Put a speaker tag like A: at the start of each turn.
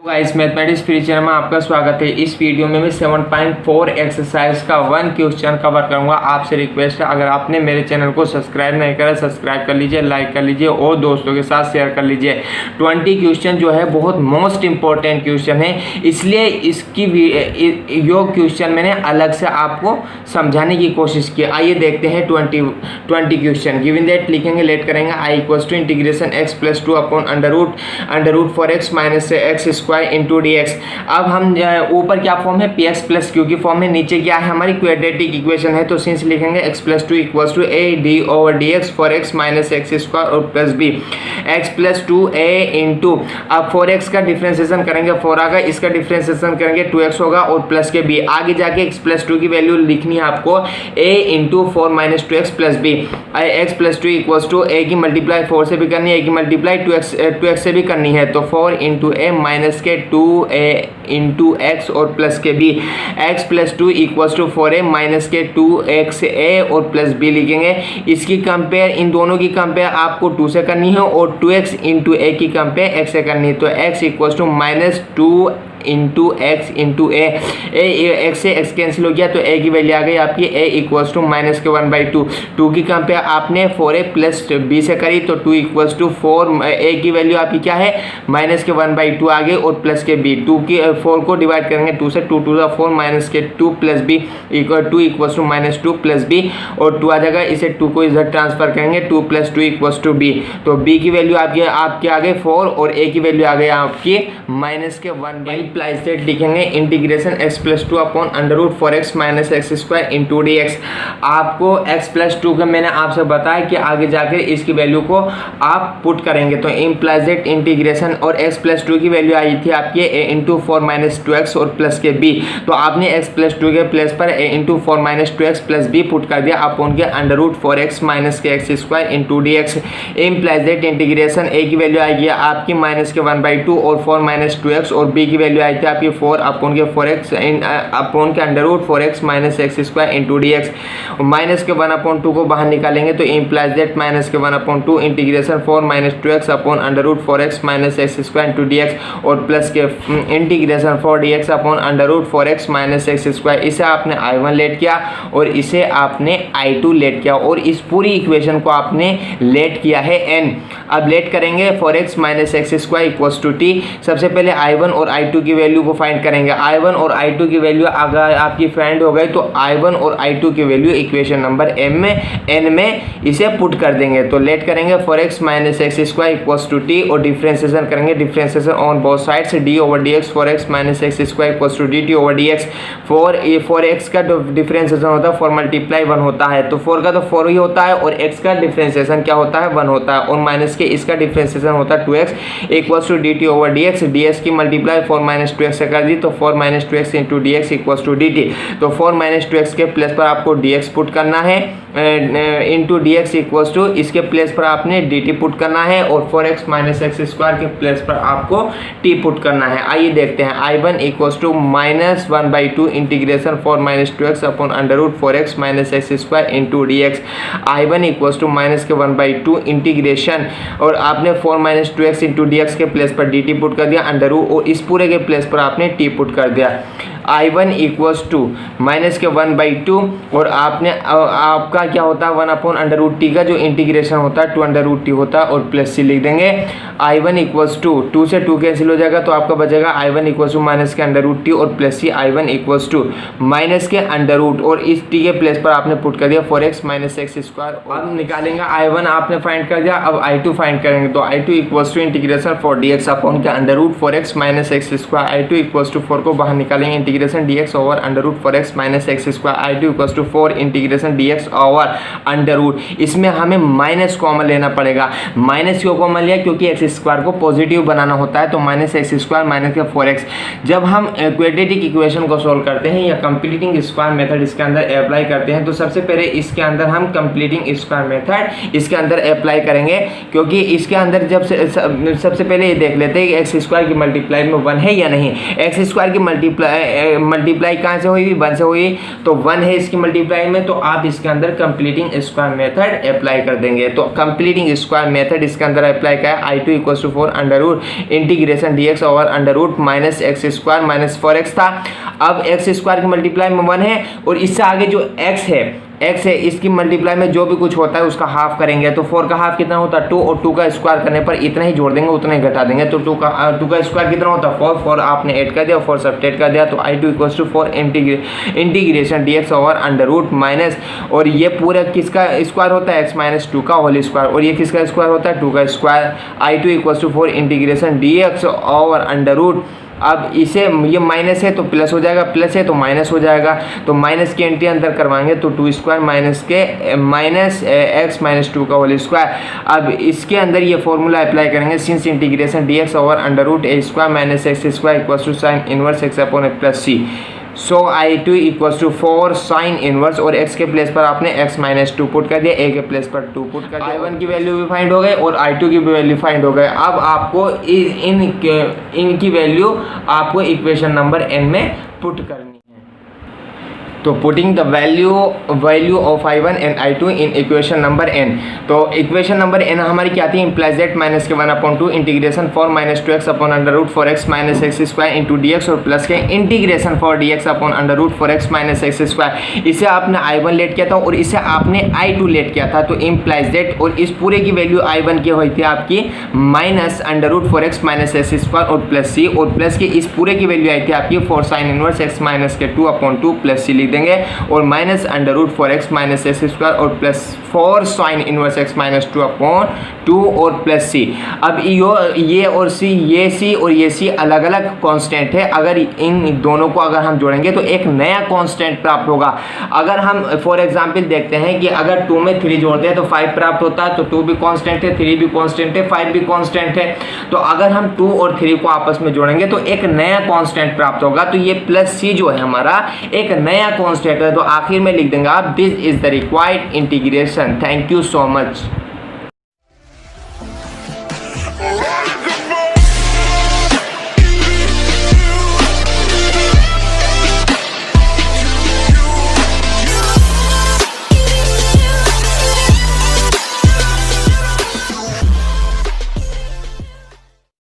A: Guys mathematics free channel में आपका स्वागत है। इस वीडियो में मैं 7.4 एक्सरसाइज का 1 क्वेश्चन कवर करूंगा। आपसे रिक्वेस्ट है, अगर आपने मेरे चैनल को सब्सक्राइब नहीं करा सब्सक्राइब कर लीजिए, लाइक कर लीजिए और दोस्तों के साथ शेयर कर लीजिए। 20 क्वेश्चन जो है बहुत मोस्ट इंपॉर्टेंट क्वेश्चन है, इसलिए इसकी योग क्वेश्चन मैंने अलग से आपको समझाने की कोशिश की। आइए देखते हैं 20 क्वेश्चन। गिवन दैट लिखेंगे, लेट करेंगे I equals to integration x plus 2 upon under root four x minus x square into D x. अब हम ऊपर क्या फॉर्म है, पी एक्स प्लस क्यू की फॉर्म है, नीचे क्या है हमारी क्वाड्रेटिक इक्वेशन है, तो सिंस लिखेंगे x plus 2 equals to A D over D X four x minus x square और plus B X plus 2 A into, अब फॉर एक्स का डिफ्रेंसिएशन करेंगे 4 आगा, इसका डिफ्रेंसिएशन करेंगे 2x होगा और प्लस के b आगे जाके x प्लस 2 की वैल्यू लिखनी है आपको a into 4 minus 2x plus बी। x plus 2 equals to a की मल्टीप्लाई 4 से भी करनी है, a की मल्टीप्लाई 2x से भी करनी है, तो 4 इंटू ए माइनस के 2a इंटू एक्स और प्लस के b। x plus 2 equals to 4a minus के 2xa और प्लस b लिखेंगे। इसकी कंपेयर, इन दोनों की कंपेयर आपको 2 से करनी है और 2x इंटू a की कंपेयर x से करनी है, तो x equals to minus 2 into X into A X से एक्स कैंसिल हो गया, तो ए की वैल्यू आ गई आपकी a इक्वल्स टू माइनस के 1/2। 2 की कंपेयर आपने 4a प्लस b से करी, तो 2 इक्वल्स टू 4, a की वैल्यू आपकी क्या है माइनस के 1/2 आ गई और प्लस के b। 4 को डिवाइड करेंगे 2 से, 2 2 4 माइनस के 2 plus b equal 2 equals to minus 2 plus b और 2 आ जाएगा, इसे 2 को इधर ट्रांसफर करेंगे 2 प्लस 2 इक्वल्स टू b, तो b की वैल्यू आपकी आ गई 4 और a की वैल्यू आ गई आपकी माइनस के 1/2। इम्प्लाइज दैट लिखेंगे integration x plus 2 upon under root four x minus x square into D X. आपको x प्लस 2 का मैंने आपसे बताया कि आगे जाकर इसकी वैल्यू को आप पुट करेंगे, तो इम्प्लाइज दैट इंटीग्रेशन और x प्लस 2 की वैल्यू आई थी आपकी a इंटू 4 माइनस 2x और प्लस के b, तो आपने x प्लस 2 के प्लेस पर a into 4 minus 2x plus b put कर दिया अपॉन के under root four x minus के x square into D x. Implies that integration a की वैल्यू आएगी आपकी माइनस के 1/2 और 4 माइनस 2x और b की वैल्यू आई थी आपकी 4 अपॉन के 4x अपॉन के under root 4x minus x square into D X. Minus के 1/2 को बाहर निकालेंगे, तो इम्प्लाइज दैट माइनस के 1/2 integration 4 minus 2x upon under root 4x minus x square into D X और प्लस के integration 4dx upon under root 4x minus x square. इसे आपने I1 लेट किया और इसे आपने I2 लेट किया और इस पूरी इक्वेशन को आपने लेट किया है n। अब लेट करेंगे 4x minus x square equals to t। सबसे पहले I1 और I2 की वैल्यू को फाइंड करेंगे। I1 और I2 की वैल्यू अगर आपकी फाइंड हो गई तो I1 और I2 की वैल्यू इक्वेशन नंबर n में इसे पुट कर देंगे, तो लेट करेंगे 4x minus x square equals to t और डिफरेंशिएशन करेंगे, differentiation on both sides d over dx 4x minus x square equals to dt over dx। 4x का differentiation होता है 4 मल्टीप्लाई 1 होता है, तो 4 का तो 4 ही होता है और x का डिफरेंशिएशन क्या होता है 1 होता है और माइनस के इसका डिफरेंशिएशन होता है 2x equals to dt over dx। dx की मल्टीप्लाई 4 माइनस 2x से कर दी, तो 4 minus 2x into D x equals to dt, तो 4 माइनस 2x के प्लेस पर आपको dx पुट करना है into D x equals to इसके प्लेस पर आपने dt पुट करना है और 4x माइनस एक्स स्क्वायर के प्लेस पर आपको t पुट करना है। आइए देखते हैं I1 equals to minus 1/2 integration 4 minus 2x upon under root 4x minus x square into D x. I1 equals to minus के 1/2 इंटीग्रेशन और आपने 4 minus 2x into D x के प्लेस पर dt पुट कर दिया अंडर रूट और इस पूरे के प्लेस पर आपने t पुट कर दिया। I1 इक्वल्स टू माइनस के 1/2 और आपका क्या होता है 1 अपॉन अंडर रूट टी का जो इंटीग्रेशन होता है 2 अंडर रूट टी होता है और प्लस सी लिख देंगे। I1 इक्वल्स टू 2 से 2 कैंसिल हो जाएगा, तो आपका बचेगा I1 इक्वल्स टू माइनस के अंडर रूट टी और plus c. I1 equals to minus के अंडर रूट और इस टी के प्लेस पर आपने पुट कर दिया 4x माइनस एक्स स्क्वायर। अब निकालेंगे I1 आपने फाइंड कर दिया, अब I2 फाइंड करेंगे, तो I2 equals to integration 4dx upon के under root 4x minus x square. I2 equals to 4 को बाहर निकालेंगे, integration dx over under root 4x minus x square. I2 equals to 4 integration dx over under root, इसमें हमें minus common लेना पड़ेगा। Minus क्यों common लिया, क्योंकि एक्स स्क्वायर को पॉजिटिव बनाना होता है, तो माइनस एक्स स्क्वायर माइनस के 4x। जब हम क्वाड्रेटिक इक्वेशन को सोल्व करते हैं या कंप्लीटिंग स्क्वायर मेथड इसके अंदर अप्लाई करते हैं, तो सबसे पहले इसके अंदर हम कंप्लीटिंग स्क्वायर मेथड इसके अंदर अप्लाई करेंगे, क्योंकि इसके अंदर जब सबसे पहले ये देख लेते हैं कि एक्स स्क्वायर की मल्टीप्लाई में 1 है या नहीं। एक्स स्क्वायर की मल्टीप्लाई कहाँ से हुई, 1 से हुई, तो 1 है इसकी मल्टीप्लाई में, तो आप इसके अंदर कंप्लीटिंग स्क्वायर मेथड अप्लाई कर देंगे। तो कंप्लीटिंग स्क्वायर मेथड इसके अंदर अप्लाई क्या है, I2 = 4 under integration dx over under root minus x square minus 4x था। अब एक्स स्क्वायर की मल्टीप्लाई में 1 है और इससे आगे जो x है इसकी मल्टीप्लाई में जो भी कुछ होता है उसका हाफ करेंगे। तो 4 का हाफ कितना होता है 2, और 2 का स्क्वायर करने पर इतना ही जोड़ देंगे, उतना ही घटा देंगे। तो 2 का स्क्वायर कितना होता है 4 आपने ऐड कर दिया, 4 सब्ट्रैक्ट कर दिया। तो I2 = 4 integration dx over under root minus, और ये पूरा किसका स्क्वायर होता है x - 2 का होल स्क्वायर, और ये किसका स्क्वायर होता है 2 का square. I2 = 4 integration dx over under root, अब इसे ये माइनस है तो प्लस हो जाएगा, प्लस है तो माइनस हो जाएगा, तो माइनस की एंट्री अंदर करवाएंगे तो 2 स्क्वायर माइनस x - 2 का होल स्क्वायर। अब इसके अंदर ये फॉर्मूला अप्लाई करेंगे, since integration dx over under root a square minus x square equal to sine inverse x upon a plus c। So I2 = 4 sine inverse, और x के place पर आपने x - 2 पुट कर दिया, a के place पर 2 put कर दिया। I1 की वैल्यू भी फाइंड हो गए और I2 की भी वैल्यू फाइंड हो गए। अब आपको इनकी वैल्यू आपको इक्वेशन नंबर n में पुट करनी है। तो putting the value of I1 and I2 in equation number n। तो इक्वेशन नंबर n हमारी क्या थी, इम्प्लाइज दैट माइनस के 1/2 integration 4 - 2x upon under root 4x minus x square into dx, और प्लस के integration 4 dx upon under root 4x minus x square. इसे आपने I1 late किया था और इसे आपने I2 लेट किया था। तो इम्प्लाइज दैट, और इस पूरे की वैल्यू I1 की हुई थी आपकी minus under root 4x minus x square और प्लस c, और प्लस के इस पूरे की वैल्यू आई थी आपकी 4 साइन इनवर्स x माइनस के 2/2 प्लस c देंगे, और minus under root 4x minus x square और plus 4 sine inverse x minus 2/2 और प्लस c। अब ये और c, ये c और ये c अलग अलग कांस्टेंट है। अगर इन दोनों को अगर हम जोड़ेंगे तो एक नया कांस्टेंट प्राप्त होगा। अगर हम फॉर एग्जांपल देखते हैं कि अगर 2 में 3 जोड़ते हैं तो 5 प्राप्त होता है, तो 2 भी कांस्टेंट है, 3 भी कांस्टेंट है, 5 भी कांस्टेंट है। तो अगर हम 2 और 3 को आपस में जोड़ेंगे तो एक नया कांस्टेंट प्राप्त होगा। तो ये प्लस c जो है हमारा एक नया कांस्टेंट है। तो आखिर में लिख देंगे आप, this is the required integration. Thank you so much.